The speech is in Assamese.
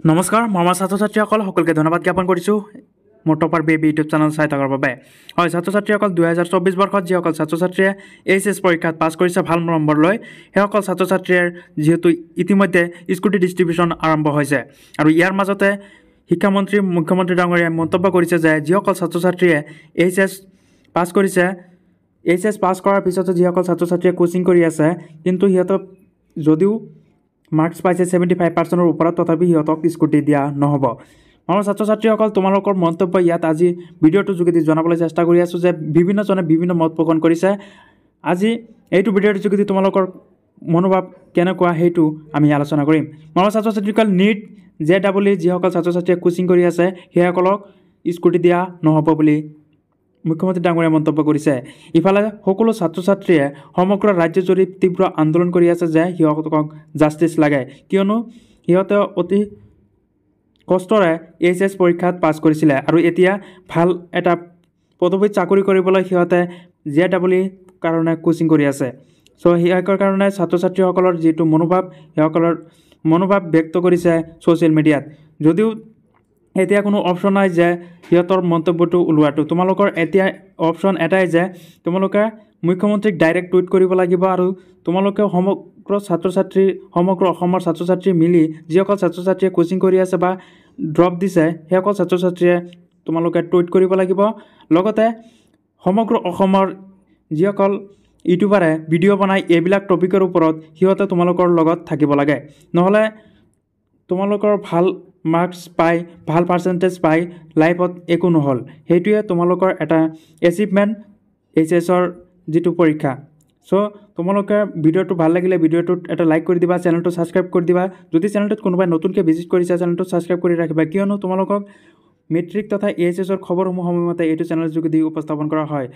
নমস্কাৰ মই ছাত্ৰ ছাত্ৰীসকল সকলোকে ধন্যবাদ জ্ঞাপন কৰিছোঁ মোৰ টপাৰ বেবী ইউটিউব চেনেল চাই থকাৰ বাবে। হয়, ছাত্ৰ ছাত্ৰীসকল 2024 বৰ্ষত যিসকল ছাত্ৰ ছাত্ৰীয়ে এইচএছ পৰীক্ষাত পাছ কৰিছে ভাল নম্বৰ লৈ সেইসকল ছাত্ৰ ছাত্ৰীৰ যিহেতু ইতিমধ্যে স্কুটি ডিষ্ট্ৰিবিউশ্যন আৰম্ভ হৈছে আৰু ইয়াৰ মাজতে শিক্ষামন্ত্ৰী মুখ্যমন্ত্ৰী ডাঙৰীয়াই মন্তব্য কৰিছে যে যিসকল ছাত্ৰ ছাত্ৰীয়ে এইচএছ পাছ কৰিছে, এইচএছ পাছ কৰাৰ পিছতে যিসকল ছাত্ৰ ছাত্ৰীয়ে কোচিং কৰি আছে কিন্তু সিহঁতক যদিও মাৰ্কছ পাইছে 75%ৰ ওপৰত, তথাপি সিহঁতক স্কুটি দিয়া নহ'ব। মোৰ ছাত্ৰ ছাত্ৰীসকল, তোমালোকৰ মন্তব্য ইয়াত আজি ভিডিঅ'টোৰ যোগেদি জনাবলৈ চেষ্টা কৰি আছোঁ যে বিভিন্নজনে বিভিন্ন মত পোষণ কৰিছে। আজি এইটো ভিডিঅ'টোৰ যোগেদি তোমালোকৰ মনোভাৱ কেনেকুৱা সেইটো আমি আলোচনা কৰিম। মোৰ ছাত্ৰ ছাত্ৰীসকল, NEET JEE যিসকল ছাত্ৰ ছাত্ৰীয়ে কোচিং কৰি আছে সেইসকলক স্কুটি দিয়া নহ'ব বুলি মুখ্যমন্ত্ৰী ডাঙৰীয়াই মন্তব্য কৰিছে। ইফালে সকলো ছাত্ৰ ছাত্ৰীয়ে সমগ্ৰ ৰাজ্যজুৰি তীব্ৰ আন্দোলন কৰি আছে যে সিহঁতক জাষ্টিছ লাগে, কিয়নো সিহঁতে অতি কষ্টৰে এইচএছ পৰীক্ষাত পাছ কৰিছিলে আৰু এতিয়া ভাল এটা পদবীত চাকৰি কৰিবলৈ সিহঁতে JEE কাৰণে কোচিং কৰি আছে। চ' সেইসকলৰ কাৰণে ছাত্ৰ ছাত্ৰীসকলৰ যিটো মনোভাৱ, সেইসকলৰ মনোভাৱ ব্যক্ত কৰিছে ছ'চিয়েল মিডিয়াত। যদিও এতিয়া কোনো অপশ্যন নাই যে সিহঁতৰ মন্তব্যটো ওলোৱাটো। তোমালোকৰ এতিয়া অপশ্যন এটাই যে তোমালোকে মুখ্যমন্ত্ৰীক ডাইৰেক্ট টুইট কৰিব লাগিব আৰু তোমালোকে সমগ্ৰ ছাত্ৰ ছাত্ৰী, সমগ্ৰ অসমৰ ছাত্ৰ ছাত্ৰী মিলি যিসকল ছাত্ৰ ছাত্ৰীয়ে কোচিং কৰি আছে বা ড্ৰপ দিছে সেইসকল ছাত্ৰ ছাত্ৰীয়ে তোমালোকে টুইট কৰিব লাগিব। লগতে সমগ্ৰ অসমৰ যিসকল ইউটিউবাৰে ভিডিঅ' বনাই এইবিলাক টপিকৰ ওপৰত সিহঁতে তোমালোকৰ লগত থাকিব লাগে, নহ'লে তোমালোকৰ ভাল মাৰ্কছ পাই, ভাল পাৰ্চেণ্টেজ পাই লাইফত একো নহ'ল। সেইটোৱে তোমালোকৰ এটা এচিভমেণ্ট এইচএছৰ যিটো পৰীক্ষা। চ' তোমালোকে ভিডিঅ'টো ভাল লাগিলে ভিডিঅ'টোত এটা লাইক কৰি দিবা, চেনেলটো ছাবস্ক্ৰাইব কৰি দিবা। যদি চেনেলটোত কোনোবাই নতুনকৈ ভিজিট কৰিছে চেনেলটো ছাবস্ক্ৰাইব কৰি ৰাখিবা, কিয়নো তোমালোকক মেট্ৰিক তথা এইচএছৰ খবৰসমূহ সময়মতে এইটো চেনেলৰ যোগেদি উপস্থাপন কৰা হয়।